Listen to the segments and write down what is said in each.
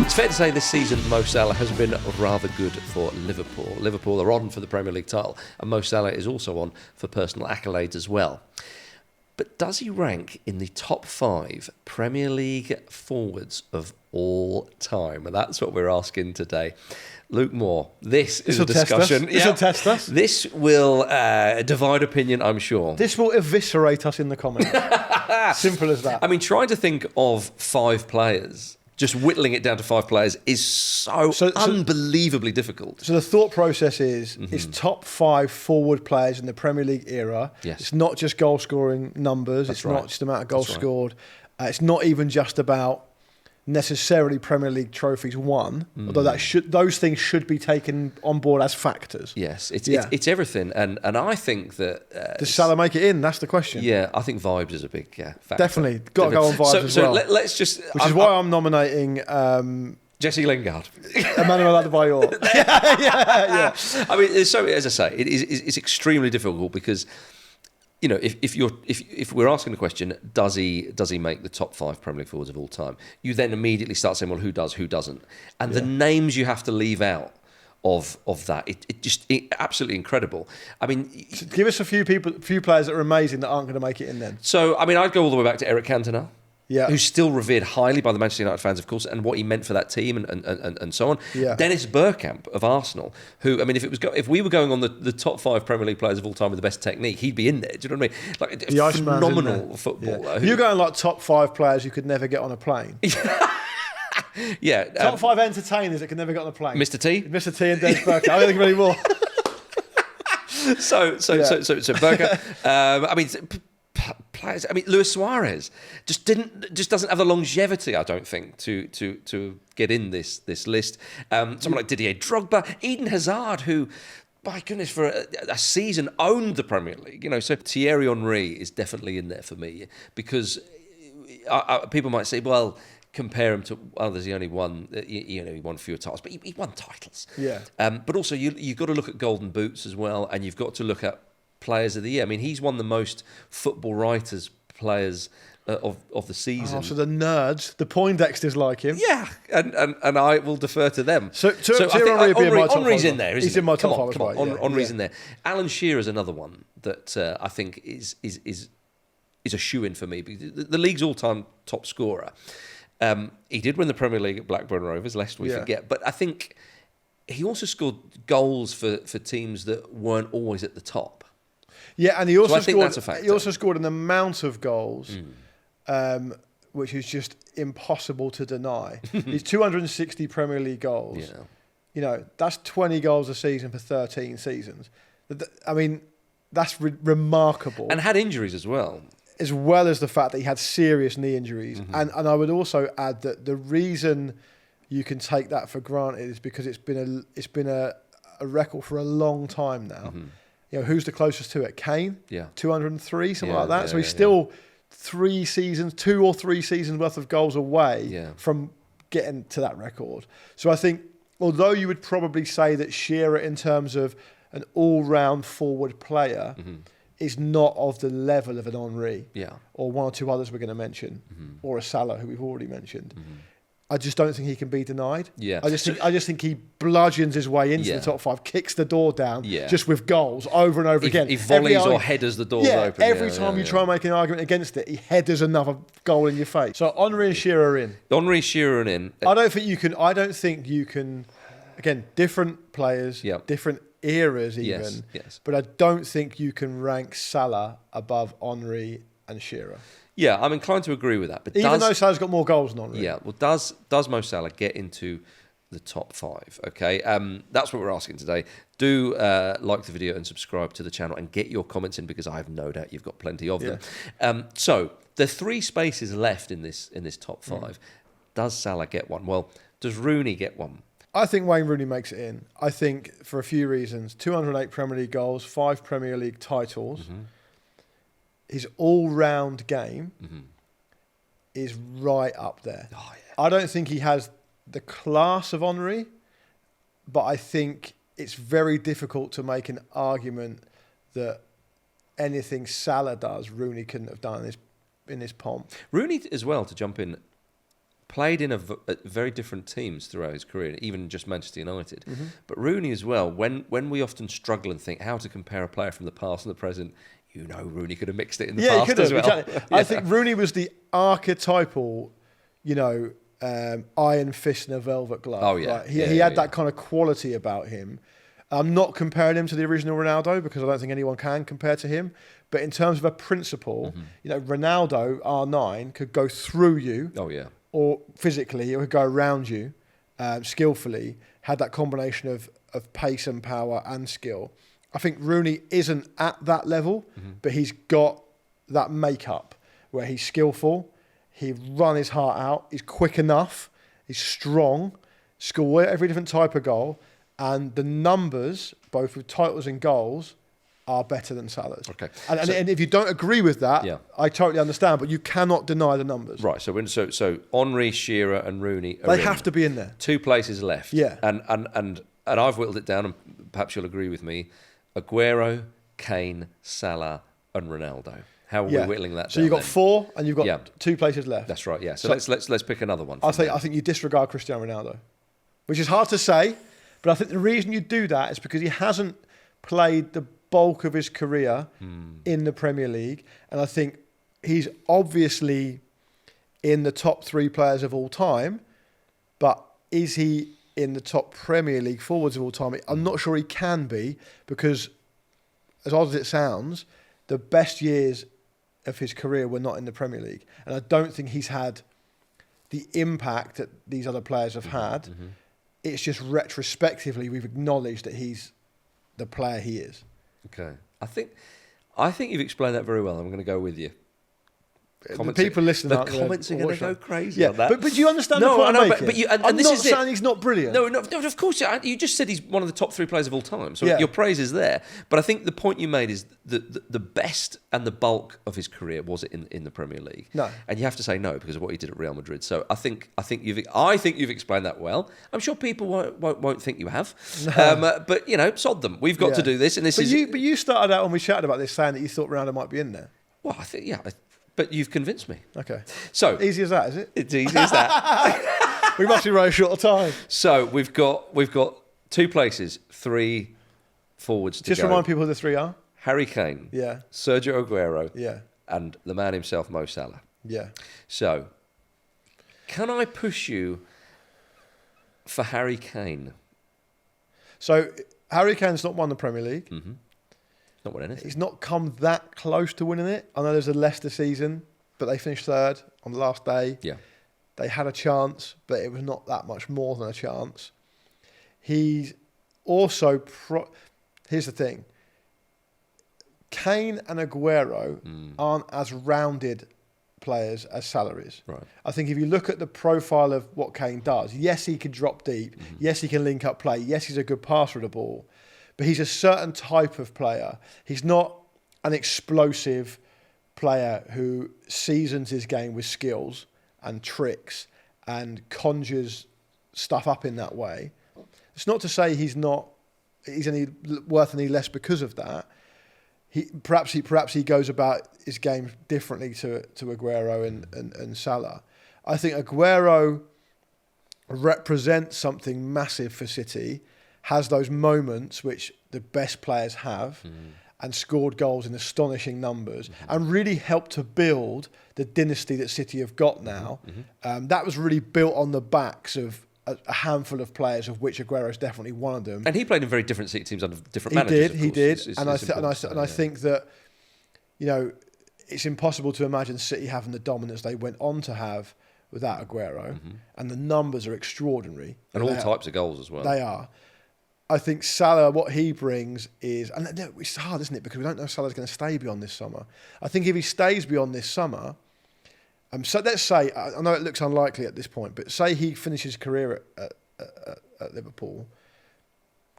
It's fair to say this season Mo Salah has been rather good for Liverpool. Liverpool are on for the Premier League title, and Mo Salah is also on for personal accolades as well. But does he rank in the top 5 Premier League forwards of all time? And that's what we're asking today. Luke Moore, this is a discussion. This will test us. This will divide opinion, I'm sure. This will eviscerate us in the comments. Simple as that. I mean, trying to think of 5 players, just whittling it down to 5 players, is so unbelievably difficult. So the thought process is, it's top 5 forward players in the Premier League era. Yes. It's not just goal scoring numbers. That's it's right. not just the amount of goals scored. It's not even just about necessarily Premier League trophies won, although those things should be taken on board as factors. Yes, it's everything, and I think that does Salah make it in? That's the question. Yeah, I think vibes is a big factor. Definitely got to go on vibes as well. So let's just, which is why I'm nominating Jesse Lingard, Emmanuel Adebayor. yeah. I mean, so as I say, it's extremely difficult because, you know, if we're asking the question, does he make the top 5 Premier League forwards of all time? You then immediately start saying, well, who does, who doesn't, and the names you have to leave out of that, it absolutely incredible. I mean, give us a few players that are amazing that aren't going to make it in then. So I mean, I'd go all the way back to Eric Cantona. Yeah. Who's still revered highly by the Manchester United fans, of course, and what he meant for that team and so on. Yeah. Dennis Bergkamp of Arsenal, who, I mean, if we were going on the top 5 Premier League players of all time with the best technique, he'd be in there. Do you know what I mean? Like, the phenomenal footballer. Yeah. You're going like top 5 players who could never get on a plane. Yeah. Top 5 entertainers that could never get on a plane. Mr. T? Mr. T and Dennis Bergkamp. I don't think of any more. So Bergkamp. I mean, players. I mean, Luis Suarez just doesn't have the longevity, I don't think, to get in this list. Someone like Didier Drogba, Eden Hazard, who, my goodness, for a season owned the Premier League. You know, so Thierry Henry is definitely in there for me because people might say, well, compare him to others. He only won, he won fewer titles, but he won titles. Yeah. But also you've got to look at Golden Boots as well, and you've got to look at Players of the Year. I mean, he's won the most Football Writers players of the season. Oh, so the nerds, the Poindexters like him. Yeah, and I will defer to them. So I think Henry's in there, isn't He's in my top 5. Come on. Henry's in there. Alan Shearer's another one that I think is a shoo-in for me. The league's all-time top scorer. He did win the Premier League at Blackburn Rovers, lest we forget. But I think he also scored goals for teams that weren't always at the top. Yeah, and he also scored an amount of goals, which is just impossible to deny. He's 260 Premier League goals. Yeah. You know, that's 20 goals a season for 13 seasons. I mean, that's remarkable. And had injuries as well. As well as the fact that he had serious knee injuries. And I would also add that the reason you can take that for granted is because it's been a record for a long time now. You know, who's the closest to it? Kane? Yeah. 203, something like that. So he's still 2 or 3 seasons worth of goals away from getting to that record. So I think, although you would probably say that Shearer, in terms of an all-round forward player, is not of the level of an Henry or one or two others we're going to mention, or a Salah, who we've already mentioned. I just don't think he can be denied. Yeah. I just think he bludgeons his way into the top 5, kicks the door down just with goals over and over again. He volleys or headers the doors open. Every time you try and make an argument against it, he headers another goal in your face. So Henry and Shearer are in. Henry, Shearer in. I don't think you can. Again, different players, different eras even. Yes. But I don't think you can rank Salah above Henry and Shearer. Yeah, I'm inclined to agree with that. But even though Salah's got more goals than Henry. Yeah, well, does Mo Salah get into the top 5? Okay, that's what we're asking today. Do like the video and subscribe to the channel and get your comments in, because I have no doubt you've got plenty of them. So the 3 spaces left in this top 5. Does Salah get one? Well, does Rooney get one? I think Wayne Rooney makes it in. I think for a few reasons. 208 Premier League goals, 5 Premier League titles. His all-round game is right up there. Oh, yeah. I don't think he has the class of Henry, but I think it's very difficult to make an argument that anything Salah does, Rooney couldn't have done in his pomp. Rooney as well, to jump in, played in very different teams throughout his career, even just Manchester United. Mm-hmm. But Rooney as well, when we often struggle and think how to compare a player from the past and the present, Rooney could have mixed it in the past as well. Exactly. Yeah. I think Rooney was the archetypal, iron fist in a velvet glove. Oh, yeah. Right? He had that kind of quality about him. I'm not comparing him to the original Ronaldo because I don't think anyone can compare to him. But in terms of a principle, Ronaldo, R9, could go through you. Oh, yeah. Or physically, it would go around you skillfully, had that combination of pace and power and skill. I think Rooney isn't at that level, but he's got that makeup where he's skillful, he run his heart out, he's quick enough, he's strong, score every different type of goal, and the numbers, both with titles and goals, are better than Salah's. Okay. And if you don't agree with that, I totally understand, but you cannot deny the numbers. Right, so Henry, Shearer and Rooney are They have to be in there. 2 places left. Yeah. And I've whittled it down, and perhaps you'll agree with me, Aguero, Kane, Salah and Ronaldo. How are we whittling that down? So you've got 4 and you've got 2 places left. That's right, yeah. So let's pick another one. I think you disregard Cristiano Ronaldo, which is hard to say, but I think the reason you do that is because he hasn't played the bulk of his career in the Premier League, and I think he's obviously in the top 3 players of all time, but is he in the top Premier League forwards of all time? I'm not sure he can be, because as odd as it sounds, the best years of his career were not in the Premier League, and I don't think he's had the impact that these other players have had. It's just retrospectively we've acknowledged that he's the player he is. Okay. I think you've explained that very well. I'm going to go with you. The people listening, the comments are going to go crazy on that. that. But do you understand the point I'm making? But I'm not saying he's not brilliant. No, of course. You just said he's one of the top 3 players of all time. So your praise is there. But I think the point you made is the best and the bulk of his career was in the Premier League. No. And you have to say no because of what he did at Real Madrid. So I think you've explained that well. I'm sure people won't think you have. No. But sod them. We've got to do this, and this is. But you started out when we chatted about this saying that you thought Ronaldo might be in there. Well, I think but you've convinced me. Okay. So easy as that, is it? It's easy as that. We must be very short of time. So we've got 2 places, 3 forwards to Just go. remind people who the 3 are. Harry Kane. Yeah. Sergio Aguero. Yeah. And the man himself, Mo Salah. Yeah. So, can I push you for Harry Kane? So Harry Kane's not won the Premier League. Mm-hmm. Not won anything. He's not come that close to winning it. I know there's a Leicester season, but they finished 3rd on the last day. Yeah. They had a chance, but it was not that much more than a chance. He's also... Here's the thing. Kane and Aguero aren't as rounded players as Salah is. Right. I think if you look at the profile of what Kane does, yes, he can drop deep. Yes, he can link up play. Yes, he's a good passer of the ball. But he's a certain type of player. He's not an explosive player who seasons his game with skills and tricks and conjures stuff up in that way. It's not to say he's any worth any less because of that. Perhaps he goes about his game differently to Aguero and Salah. I think Aguero represents something massive for City, has those moments which the best players have, and scored goals in astonishing numbers, and really helped to build the dynasty that City have got now. That was really built on the backs of a handful of players, of which Aguero is definitely one of them. And he played in very different City teams under different managers. He did. And I think that, it's impossible to imagine City having the dominance they went on to have without Aguero. And the numbers are extraordinary. And all types of goals as well. They are. I think Salah, what he brings is... And it's hard, isn't it? Because we don't know if Salah's going to stay beyond this summer. I think if he stays beyond this summer... so let's say, I know it looks unlikely at this point, but say he finishes his career at Liverpool,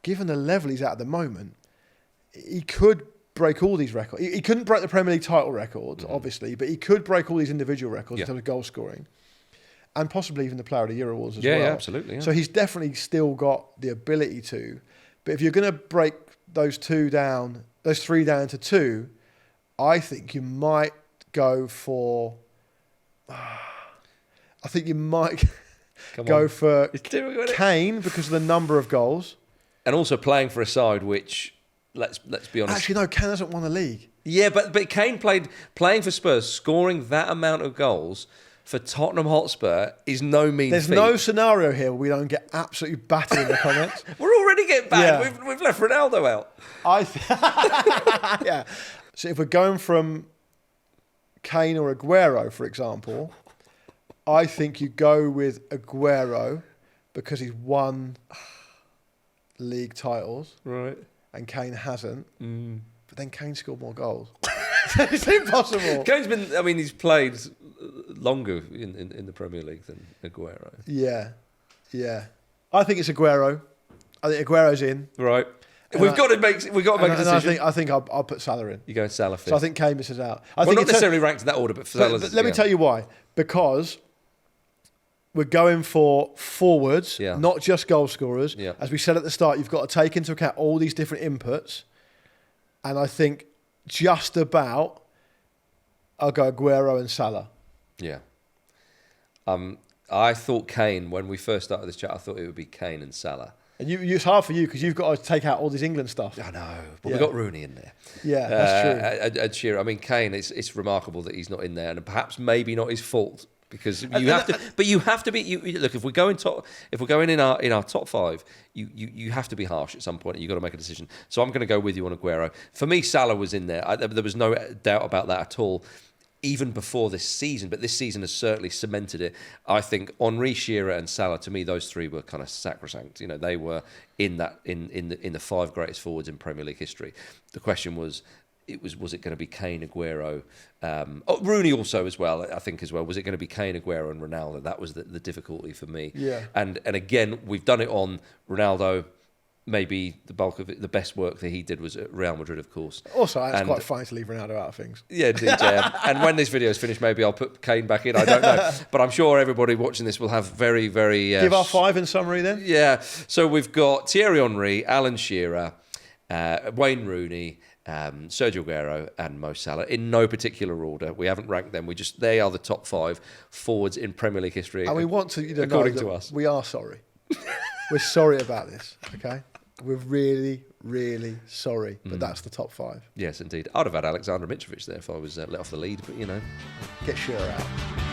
given the level he's at the moment, he could break all these records. He couldn't break the Premier League title records, obviously, but he could break all these individual records in terms of goal scoring, and possibly even the Player of the Year awards as well. Yeah, absolutely. Yeah. So he's definitely still got the ability to. But if you're going to break those 3 down to 2, I think you might go for... I think you might go for Kane because of the number of goals. And also playing for a side which, let's be honest. Actually, no, Kane hasn't won the league. Yeah, but Kane playing for Spurs, scoring that amount of goals for Tottenham Hotspur is no mean There's feat. no scenario here where we don't get absolutely battered in the comments. We're already getting battered. Yeah. We've left Ronaldo out. Yeah. So if we're going from Kane or Aguero, for example, I think you go with Aguero because he's won league titles. Right. And Kane hasn't. But then Kane scored more goals. It's impossible. Kane's he's played longer in the Premier League than Aguero. Yeah. I think it's Aguero. I think Aguero's in. Right. We've got to make a decision. I think I'll put Salah in. You go Salah fifth. So I think Kane misses out. Not necessarily ranked in that order, but Salah's... Let me tell you why. Because we're going for forwards, not just goal scorers. Yeah. As we said at the start, you've got to take into account all these different inputs. And I think just about I'll go Aguero and Salah. Yeah. I thought Kane, when we first started this chat, I thought it would be Kane and Salah. And it's hard for you because you've got to take out all this England stuff. I know, but we got Rooney in there. Yeah, that's true. And Shearer. Kane, it's remarkable that he's not in there, and perhaps maybe not his fault. Because you have to, but you have to be. Look, if we're going in our top five, you have to be harsh at some point. And you've got to make a decision. So I'm going to go with you on Aguero. For me, Salah was in there. There was no doubt about that at all, even before this season. But this season has certainly cemented it. I think Henry, Shearer, and Salah. To me, those three were kind of sacrosanct. They were in the five greatest forwards in Premier League history. The question was it going to be Kane, Aguero, Rooney also as well, I think as well. Was it going to be Kane, Aguero and Ronaldo? That was the difficulty for me. Yeah. And again, we've done it on Ronaldo. Maybe the bulk of it, the best work that he did was at Real Madrid, of course. Also, it's quite fine to leave Ronaldo out of things. Yeah, indeed, yeah. And when this video is finished, maybe I'll put Kane back in. I don't know. But I'm sure everybody watching this will have very, very... Give our five in summary then. Yeah. So we've got Thierry Henry, Alan Shearer, Wayne Rooney, Sergio Aguero and Mo Salah in no particular order. We haven't ranked them. They are the top five forwards in Premier League history. And we want to, according to us. We are sorry. We're sorry about this, okay? We're really, really sorry, but that's the top five. Yes, indeed. I'd have had Alexander Mitrovic there if I was let off the lead, but Get Shearer out.